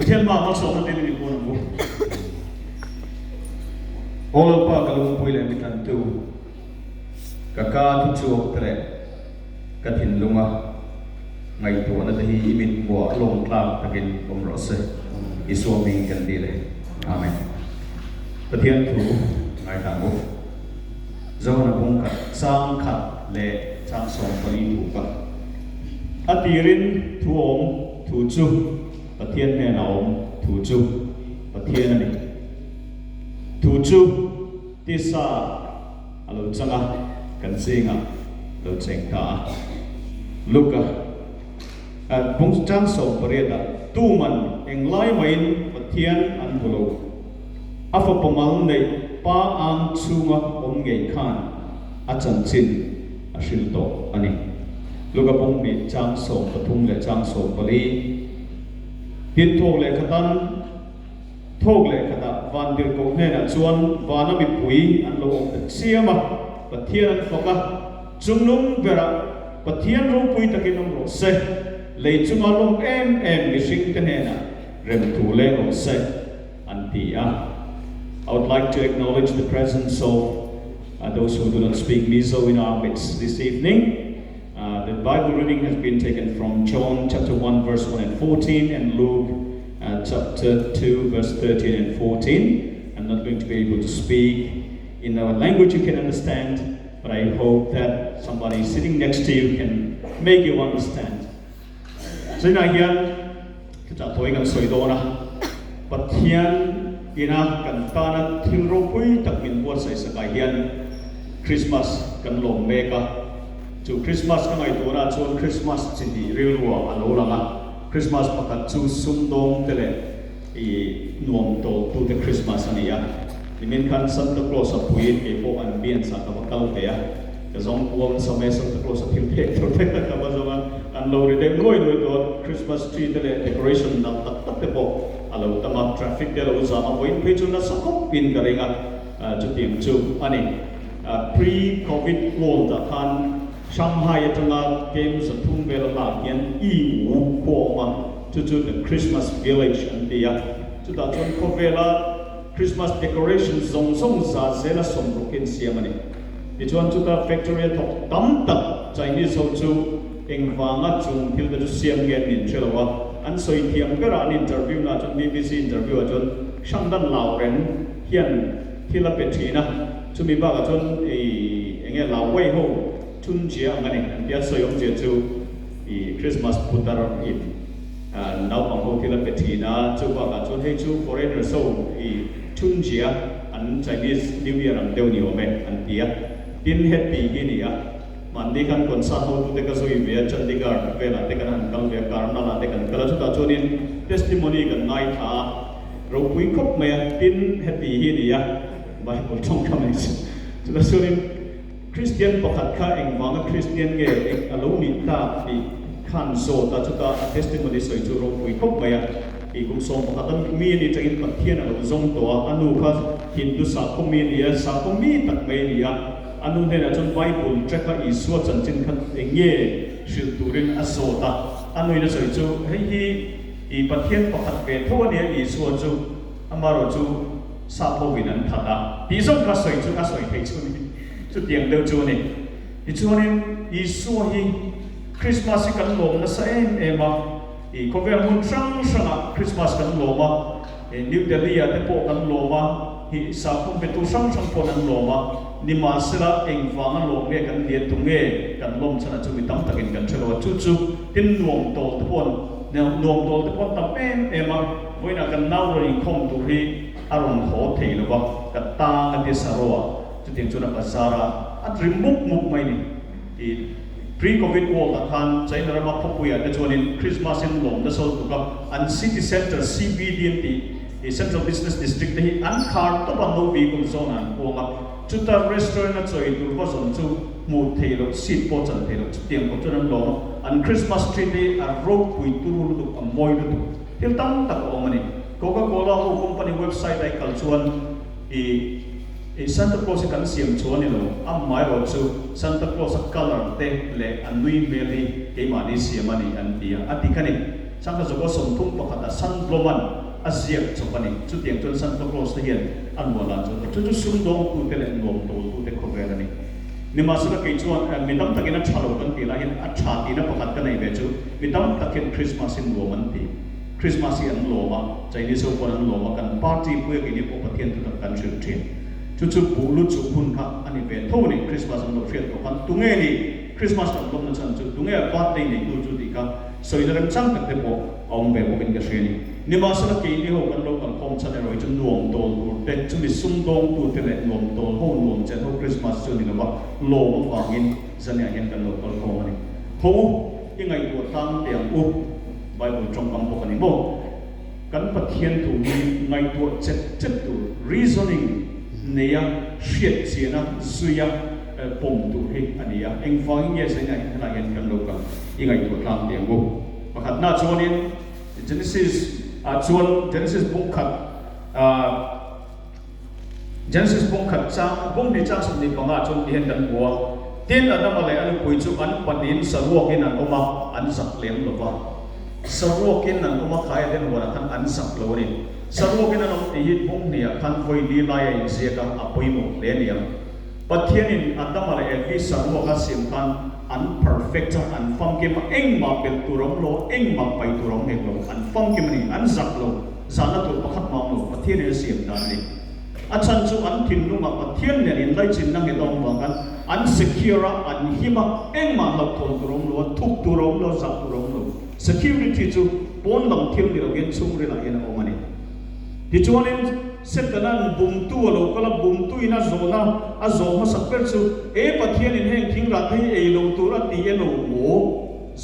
Pathian ma mal so na tin ni ko na bu all pa Remsangpuia mi tan tu ka thu chuak tre ka thin lunga ngai to na hi imit bo long tla takin om ro se iswami kan dile amen Pathian thu ngai ta mo zo na bung ka sang khat le chang song pali thu ka atirin thu om thu chu Pathian ne na om thu chu Pathian ni thu chu ti sa alo changa kan singa lo cheng ta luka bung chang so pareda tu man eng lai main Pathian an bulo afa pamal nei pa ang chunga om ngei khan a chan chin a shil to ani luka bung mi chang so pathum le chang so pali tin thok le khatan thok le khata van dir ko ne na chuan vana mi pui an lo siama Pathian foka chungnung vera Pathian ro pui takin om ro se le chunga long em mi sing te ne na rem thu le ro se antia. I would like to acknowledge the presence of those who do not speak Mizo in our midst this evening. The Bible reading has been taken from John chapter 1 verse 1 and 14 and Luke chapter 2 verse 13 and 14. I'm not going to be able to speak in a language you can understand, but I hope that somebody sitting next to you can make you understand. So now here, kita toy kan soido na Pathian ina kan tana thilro pui takmin buat sai sakahian Christmas kan lom meka chu Christmas kan ai tora chu Christmas chini rilwa alolanga Christmas pakat chu sumdong tele I nuam to the Christmas ania Nimin kan Santa Claus apuin ke po an bian sa kabakal te ya kazong kuam sa may Santa Claus apil te to te kabazonga an lo ri de noi to Christmas tree tele decoration na tat te po alo tama traffic te lo zama poin pe chu na sakop pin karinga chu tim chu ani pre covid world da kan Shanghai atanga games a thum bela la yan I wu po ma to the Christmas village and dia to da chon ko vela Christmas decorations zong za zela som rokin siamani it want to the factory top tam tak Chinese ho chu engwanga chung til da siam gen nin chelawa an soi thiam kara an interview na chon BBC interview a chon shangdan law ren hian thila petrina chumi ba ga chon enge law wei ho chun chia ngani dia soi om je chu I Christmas putar in now pang ho thila petrina chu ba ga chon he chu foreigner so I chun chia an Chinese New Year ang deu ni ome an tia tin happy gini ya mandi kan konsa ho tu te ka soi ve Chandigarh ve la te kan kal ve karna la te kan kala chu ta chonin testimony kan ngai tha ro pui khop me tin happy gini ya Bible thong comments chu ta chonin Christian pakhat kha engwanga Christian ge alo mi ta I khan so ta chu ta testimony soi chu ro pui khop me ya I kum som pakatan mi ni changin Pathian alo zong to anu kha Hindu sa komi ni sa komi tak me ni ya anu ne na chon Bible treka I suwa chan chin khat engye shil turin asota anu ina soi chu hei I Pathian pakhat ve tho ni I suwa chu amaro chu sa pho winan thata ti song ka soi chu ka soi thei chu ni chu tiang deu chu ni I chu ni I suwa hi Christmas kan lom na sa ema I kovel mun sang Christmas kan loma New Delhi te po kan loma hi sa kum betu sang po nan loma ni masira engwanga lom le kan dia tunge kan lom chana chu mitam takin kan chelo chu chu tin nuam tol te pon nuam tol te pon tam ema voina kan naw ri khom tu hi aron ho thei lo ba ka ta ka ti saroa chu tin chu na pasara atrim muk mai ni I pre-COVID world akan China rama Remsangpuia na joinin Christmas in Lom na sol tuka an city center CBD the Central Business District hi an car to ban no vehicle zone an ko ma chuta restaurant na choi tur ba zon chu mu thelo seat po chan thelo tiang ko chunan lo an Christmas tree ni a road pui turu lu a moi lu til tam tak o mani Coca-Cola ho company website ai kalchuan Santa Claus kan siam chuan lo mai ro chu Santa Claus color te le anui meli ke mani siam ani an dia atikani sang ka joko som thum pakhat a san bloman aziak chopani chu tiang chon Santa Claus te hian anwala chu sum dong tu te le nom to tu te khovel ani nima sala ke chuan midam takina thalo kan ti la hian a tha ti na pakhat ka nei ve chu midam takin Christmas in loman ti Christmas in loma Chinese ko an loma kan party puya ki ni po pathian tu kan chu thin chu bulu chu hun kha ani ve tho ni Christmas an lo fiat ko kan tu nge ni Christmas an lo na chan chu tu nge birthday ni tu chu ti ka so ina ram chang tak te po ong be ko bin ka sheni ni ma sa ke ni ho kan lo kan khom chan roi chu nuam tol tu te chu ni sum dong tu te le nuam tol ho nuam chen ho Christmas chu ni na ba lo ma wangin zania hen kan lo kal khom ani ho i ngai tu tang tiang u Bible trong kam po kan mo kan pathian tu ni ngai tu chet tu reasoning neya shit siena suya pom tu he ania eng fang ye se ngai na yan kan lo ka i ngai tu tang tiang u pakhat na chuanin Genesis Genesis bung khat chang bung ni chang sum ni panga chon ti hen kan bua tin adam ale an pui chu an panin saruak in an oma an sak lem lo wa saruak in an oma khai den wala kan an sak lo ni saruak in an om ti hit bung ni kan voi ni lai in sia ka apoi mo le ni pathian in adam ale el ki saruak ka sim kan unperfect and fam ke ma eng ma pel turom lo eng ma pai turom he lo an fam ke mani an zak lo zana tu pakhat ma lo pathian e siam dan ni achan chu an thin nu ma pathian ne in lai chin nang he dong wa kan an secure an hima eng ma lo thol turom lo thuk turom lo zak turom lo security chu pon lam thil ni lo gen chung ri la yen o mani ti chuanin setanan bum tu lo kala bum tu ina zona a zoma sakper chu e pathian in heng thing ra thei e lo tu ra ti e lo mo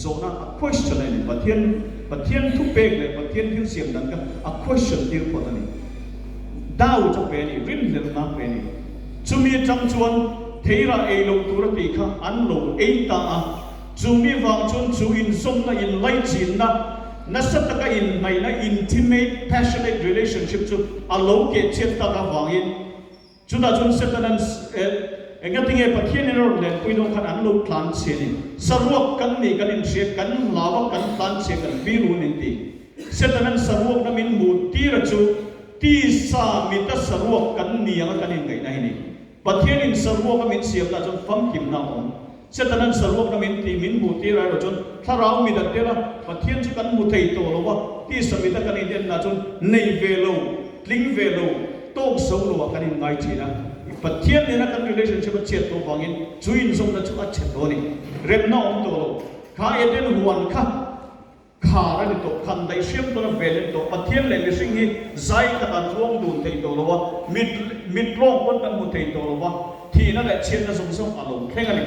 zona a question ni pathian thu pek le pathian thil siam dan ka a question tir ko tani dau cho pe ni rin le na pe ni chumi chang chuan theira e lo tu ra ti kha an lo e ta a chumi wang chun chu in som na in lai chin na nasataka in mai na intimate passionate relationship chu alo ke chet ta ka wangin chuda chun setanan engating e pathian ro le puino khan an lo plan che ni sarwak kan ni kan in she kan lawa kan plan che kan biru ni ti setanan sarwak na min mu ti ra chu ti sa mi ta sarwak kan ni ang kan in ngai na ni pathian in sarwak min siam ta chun fam kim na om setanan sarwak na min ti min mu ti ra ro chun tharau mi da te ra pathian chu kan mu thei to lo wa ti samita kan in na chun nei velo tling velo tok so lo kan in ngai chi na pathian ne na kan relationship chet to wangin chuin som na chu a chet do ni rem na om to lo kha eden huan kha ra ni to khan dai shem to na velen to pathian le mi sing hi zai ka ta chuang dun thei to lo wa mit long kon kan mu thei to lo wa thi na la chen na som som a lo khenga ni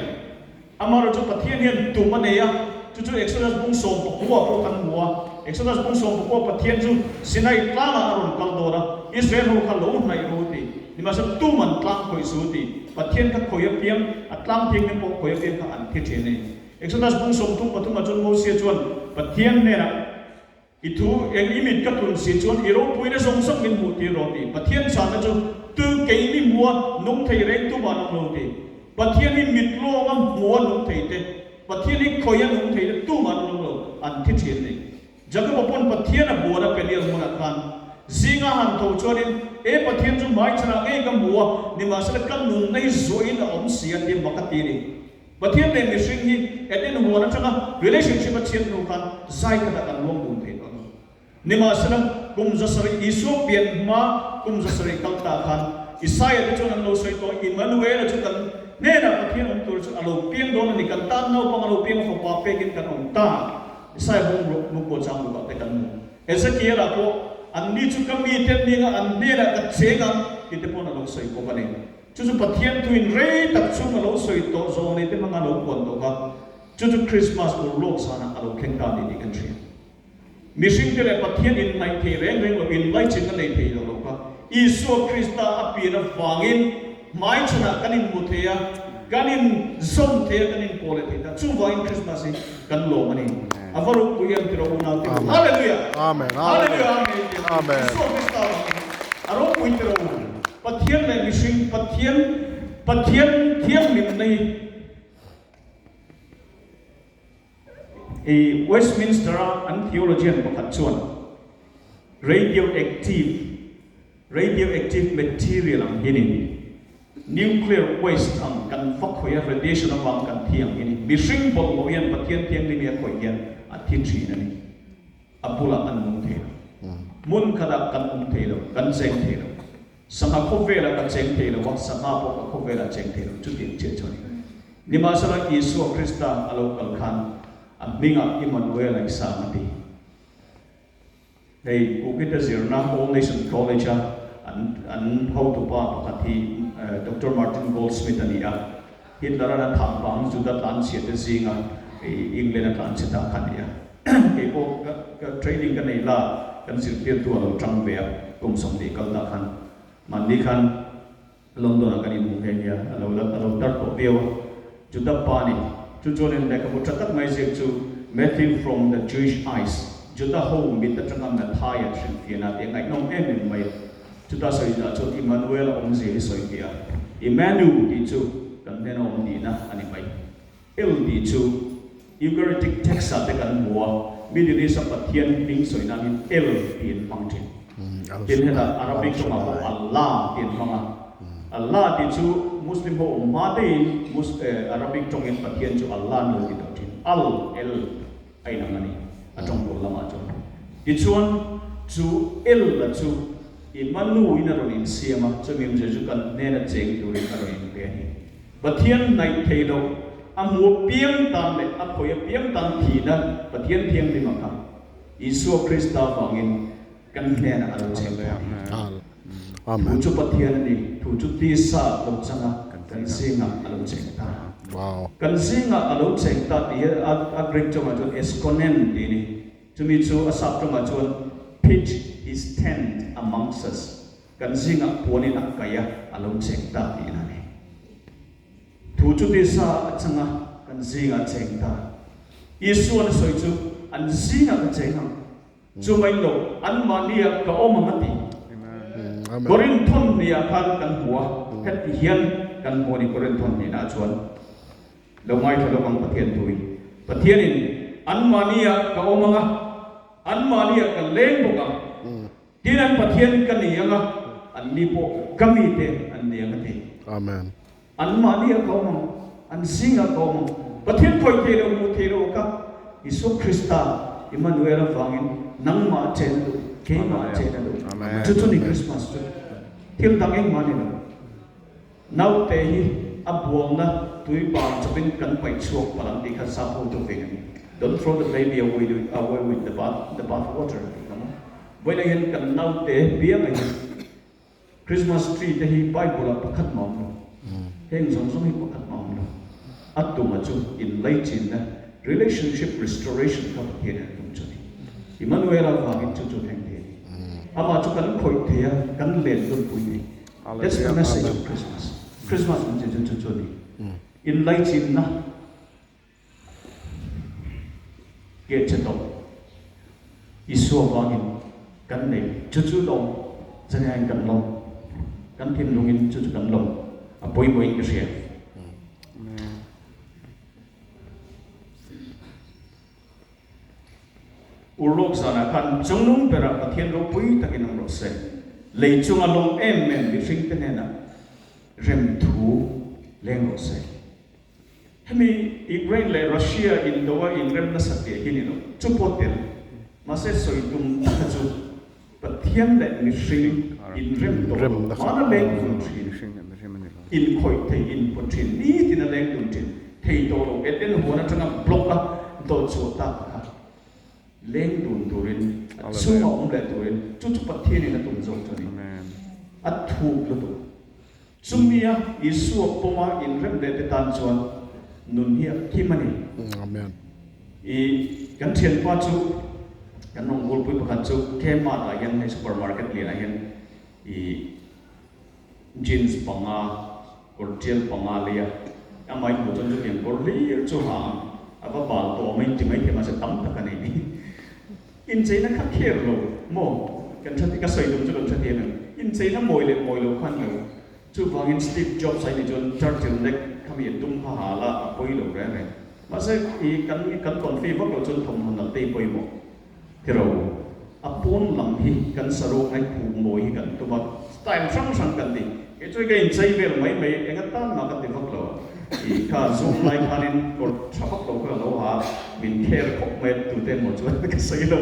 amaro chu pathian hian tu ma ne ya chu Exodus bung som ko ko kan mua Exodus bung som ko pathian chu sinai tlang aron kal do na Israel ho kal lo nai ro ti ni ma sam tu man tlang khoi su ti pathian ka khoya piam atlang thing ne po khoya piam ka an thi the ne Exodus bung som tu pathum ma chun mo se chuan pathian ne na itu eng imit ka tun si chuan iro puina som som min mu ti ro ti pathian sa na chu tu ke mi mua nong thei reng tu ba nong lo ti pathian ni mit lo ngam mua nong thei te pathian ni khoya nong thei tu ma nong lo an thi thi ne jaga pon pathian a bo na pelial mo na kan zinga han tho chuanin e pathian chu mai chana e ka mua ni ma sa kan nun nei zoin a om sian ni makati ni pathian ne mi sing hi eden huwa na changa relationship a chen no kan zai ka da kan long dun thei ni ma sa kum zasari isu pian ma kum zasari kal ta khan Isaiah de chuan lo soi to Emmanuel chu kan ne na pathian om tur chu alo piang don ni kan tan no pang alo piang fo pa pe kin kan om ta Isaiah bong mu ko chang lu te kan mu Ezekiel a ko an ni chu kam mi ten ni nga an ne na ka chenga ki te pon alo soi ko bane chu pathian tu in re tak chu alo soi to zo ne te mang alo kon to ka chu Christmas ko lok sana alo khen ka ni kan tri Missing te le pathian in nai the reng lo in lai chin ka nei the lo ka Isu Krista api na wangin mai chana kanin muthea kanin zom thea kanin pole thea chu wangin Christmas kan lo mani avaru kuyam tiro una hallelujah amen hallelujah amen Isu Krista aro kuin tiro pathian le missing pathian thiam lim nei Westminster an theologian pakhat chuan radioactive material ang hinin nuclear waste ang kan fakhoya radiation ang kan thiang hinin bising bol mo yan pathian thiang ni ya khoi yan athi thi na ni apula an mung the mun kada kan thelo kan cheng thelo sanga khovela kan cheng thelo wa sanga po khovela cheng thelo chu tin che choni ni ma sala Yesu Krista alo kal khan Minga Emmanuel ay samati. Hey, ukita zirna All Nation College and how to pa pakati Dr. Martin Goldsmith ania. Hitler na thambang juda tan siya te zinga England na tan siya kania. Hey, ko training kanila kan sirpir tu alo trangwea kumsong di kalda kan mandi kan London akanin mungkenya alo tar ko bio juda pani. Tujuan yang mereka bercakap macam tu Matthew from the Jewish eyes, juda home kita cakap Matthias yang nanti yang nom em mai, juda soalnya tu Emmanuel om zeli soalnya, Emmanuel itu kan nena om dina ani mai, el itu Eucharistic text ada kan buah, bila ni sapatian ping soalnya ni el tian pangtin, tian hela Arabik tu apa Allah tian panga. Allah itu Muslim ho ummatin Arabic tongin patian ju Allah no didotin al el ai nangani atong lama atong dichuan ju el la ju imanu ina ronin siama chu mim je ju kan nena cheng tu rin aroin pe ni patian nai thelo amu piang tan le aphoya piang tan thi na patian thiang ni makha Isu Krista bangin kan nena aro cheng Amen. Tujuh patian ni, tujuh desa lo changa kan singa alo cengta. Wow. Kan singa alo cengta dia agrek cuma tu exponent ini. Cumi tu asap cuma tu pitch his tent amongst us. Kan singa puani nak kaya alo cengta ini nani. Tujuh desa changa kan singa cengta. Yesu an soi tu an singa kan cengta. Cuma itu an mania ka omamati. Korinthon ni akan kan buah, kat hian kan buah ni Korinthon ni nak cuan. Lomai tu lomang patian tui. Patian ini anmania kau manga, anmania kan leng buka. Tiada patian kan ni yang anlipo kami te aniang te. Amen. Anmania kau manga, ansinga kau manga. Patian kau te lo ka. Isu Krista Emmanuel fangin nang ma cenduk. Kema cenduk. Cucu ni Christmas tu. Tiang tangeng mana ni? Nau tehi abuang na tui bang cabin kan pai chuak palang di kan sapu tu vengan. Don't throw the baby away with the bath water. When again kan nau teh biang aja. Christmas tree tehi Bible pakat mau. Heng song hi pakat mau. Atu macu in laicin na relationship restoration ka pakian tu ni. Emmanuel fangin cucu heng dia. Apa tu kan koi dia kan len tu pui. That's the message of Christmas. Christmas menjadi cucu ni. In laicin na get cetok. Isu fangin kan ni cucu dong, jangan kan long, kan tim longin cucu kan long. Apoi kesya. Urlok sana kan jongnung berak patian ropui takin ang rose. Leichung along men bising tenena rem thu leng rose. Hemi Ukraine le Russia in doa in rem na satya hini no chupotel mase soitum takaju patian le bising in rem do mana leng kuntrin in khoi te in potrin ni tina leng kuntrin thei do lo eten hona changa block la do chota leng dun turin suma le turin cucu patian ni na tun zong tuni at thu lo tu sumia Yesu poma in rem le tan chuan nun hi kimani Amen. I kan thian pa chu kan nong gol pui pakhat chu kema ta yan supermarket le na yan I jeans panga kortial panga le ya amai mo chon chu yan kor le chu ha aba bal to mai ti mai ke ma se tam ta kan ni in chei na khak kher lo mo kan thati ka soi dum chu dum thati na in chei na moi lo khan lo chu wangin Steve Jobs sai ni jon Churchill nek kami dum ha la apoi lo re re mà sẽ kan còn phi vấp lộ chun thùng hồn tây bồi bộ thì rồi apun làm hi kan saro ngay phụ mồi hi kan tuma style sang kan đi cái chơi cái chơi về mấy anh ta mà kan đi vấp lộ thì cả zoom lại kanin còn sắp lộ cái lộ hà mình care khóc mệt tụi tên một chút cái xây đâu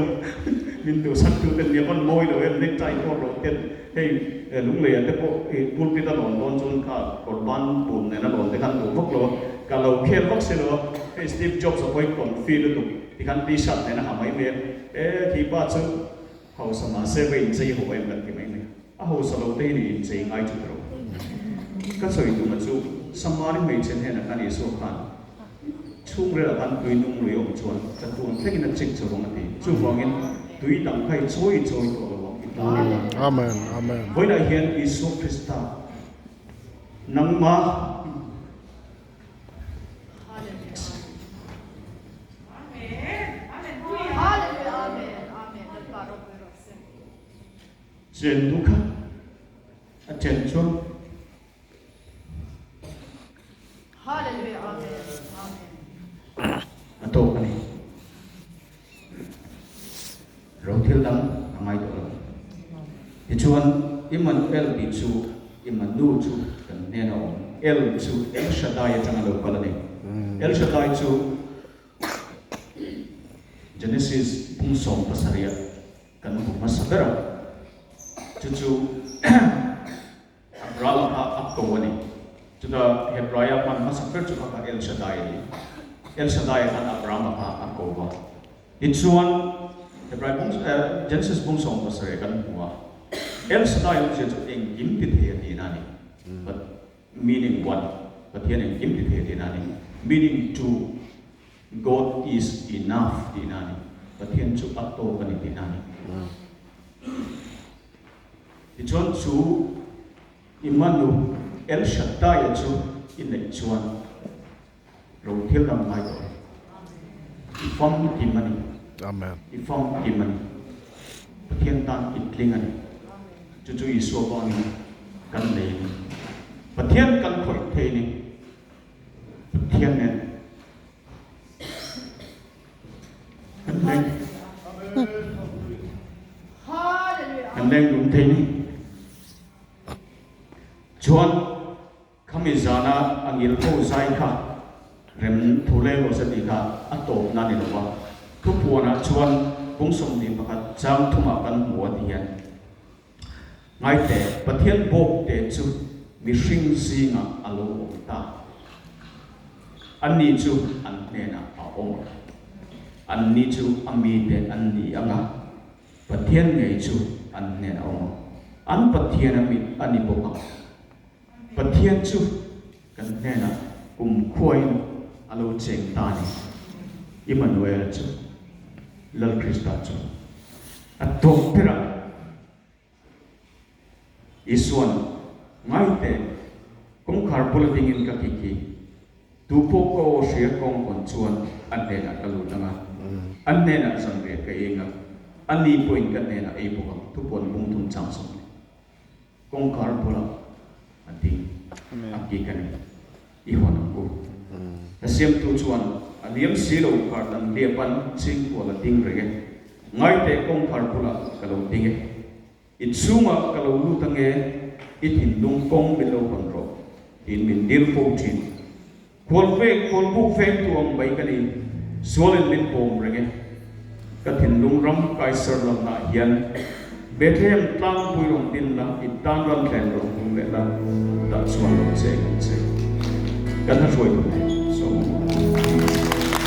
mình tụi sắc tụi tên nhiều con môi rồi em lấy trái qua rồi tên hey lúc này anh ta có buôn pita lon chun cả còn ban buôn này nó lon thì kan tụi vấp lộ cả lâu care vấp xe rồi cái Steve Jobs ở còn phi được thì kan đi sát này nó hàm mấy mẹ thì ba chú hậu sao mà sẽ về chơi hồ em gần thì mấy mẹ hậu sao lâu tây thì chơi ngay chút rồi các sợi tụi mình chú samari mấy chân hè là cái này số khan chung ra là cái tụi nung lưỡi ông chuan cái tuần thế cái nó chích cho bọn thì chú vong in tụi đằng cái choi tổ là Amen, amen. với đại hiện Isu Christa nang ma chen duka chen chun Hallelujah, amen, amen. ato kani rong thil dam amai to lo ichuan iman el bi chu iman nu chu kan ne na om el chu el shaddai changa lo kalani el shaddai chu Genesis pung som pasaria kan bu masabera chu Abraham akowani chuda Hebraya pan masafer chu ka El Shaddai kan Abraham akowa ichuan Hebraya Genesis pung som pasaria kan huwa El Shaddai chu eng kim ti the ti nani but meaning one but here eng kim ti the ti nani meaning two God is enough ti nani but here chu atto kan ti nani ichuan chu imanu El Shaddai chu in the chuan ro thil dam mai to ifam timani Amen. ifam timani pathian tan itlingani chu isu bang kan nei pathian kan khoi thei ni pathian ne kan nei Hallelujah. kan nei dum thei ni chuan kami zana angil ko zai kha rem thule lo se ti kha atop na ni lo thu puana chuan bung som ni pakhat chang thuma kan muwa tian ngai te pathian bok te chu mi hring singa alo ta anni chu an ne na a om anni chu ami te anni anga pathian ngei chu an ne na om an pathian ami ani boka pathian chu kan ne na khoi alo cheng ta ni Emmanuel chu lal Krista chu atok pira isuan ngai te kong khar pulating in ka kiki tupo ko shia kong kon chuan an ne na kalu langa an ne na sang re ka inga ani point kan ne na ei boka tu pon bung tum chang som kong khar pula ati aki kan I hon ko asiam tu chuan aliam silo khar dan lepan ching ko la ting rege ngai te kong khar pula kalu tinge itsunga kalu lu tange itin lung kong bilo konro in min dil fo chin kol bu fe tu ang bai kani solen min pom rege kathin lung ram kai sar lam na hian Bethlehem tlang pui rong tin la itan ram thlen rong tung le la ta chuan lo che kan ha roi tu so